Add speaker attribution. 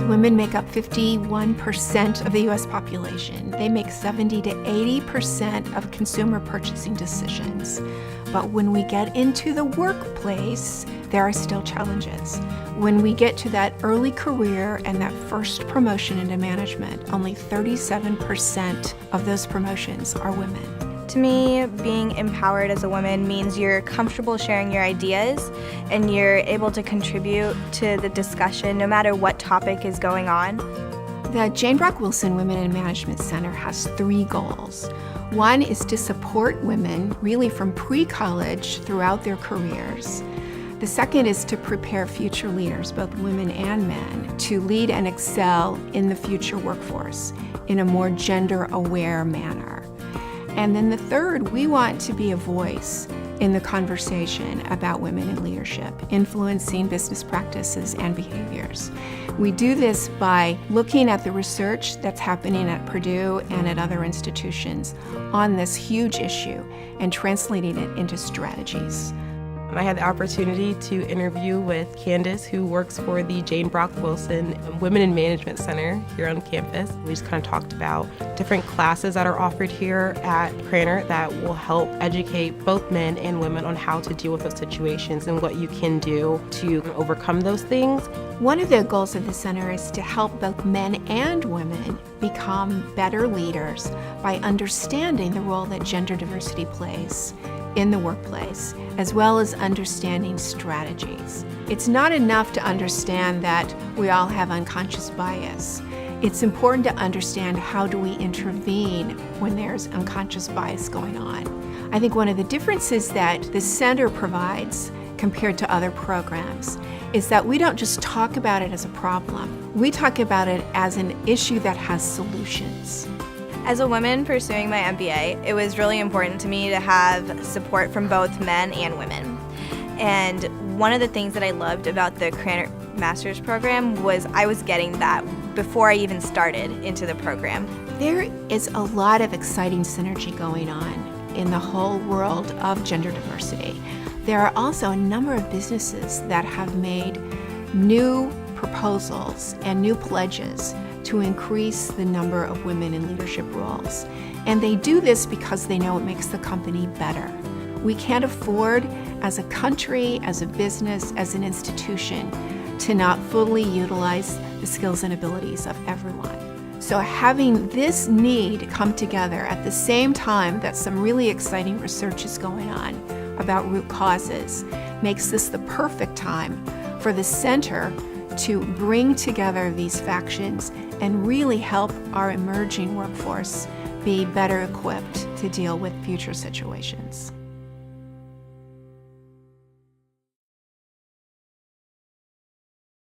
Speaker 1: Women make up 51% of the U.S. population. They make 70 to 80% of consumer purchasing decisions. But when we get into the workplace, there are still challenges. When we get to that early career and that first promotion into management, only 37% of those promotions are women.
Speaker 2: To me, being empowered as a woman means you're comfortable sharing your ideas and you're able to contribute to the discussion no matter what topic is going on.
Speaker 1: The Jane Brock Wilson Women in Management Center has 3 goals. One is to support women really from pre-college throughout their careers. The second is to prepare future leaders, both women and men, to lead and excel in the future workforce in a more gender-aware manner. And then the third, we want to be a voice in the conversation about women in leadership, influencing business practices and behaviors. We do this by looking at the research that's happening at Purdue and at other institutions on this huge issue and translating it into strategies.
Speaker 3: I had the opportunity to interview with Candice, who works for the Jane Brock Wilson Women in Management Center here on campus. We just kind of talked about different classes that are offered here at Krannert that will help educate both men and women on how to deal with those situations and what you can do to overcome those things.
Speaker 1: One of the goals of the center is to help both men and women become better leaders by understanding the role that gender diversity plays in the workplace, as well as understanding strategies. It's not enough to understand that we all have unconscious bias. It's important to understand how do we intervene when there's unconscious bias going on. I think one of the differences that the center provides compared to other programs is that we don't just talk about it as a problem. We talk about it as an issue that has solutions.
Speaker 2: As a woman pursuing my MBA, it was really important to me to have support from both men and women. And one of the things that I loved about the Krannert Master's program was I was getting that before I even started into the program.
Speaker 1: There is a lot of exciting synergy going on in the whole world of gender diversity. There are also a number of businesses that have made new proposals and new pledges to increase the number of women in leadership roles. And they do this because they know it makes the company better. We can't afford, as a country, as a business, as an institution, to not fully utilize the skills and abilities of everyone. So having this need come together at the same time that some really exciting research is going on about root causes makes this the perfect time for the center to bring together these factions and really help our emerging workforce be better equipped to deal with future situations.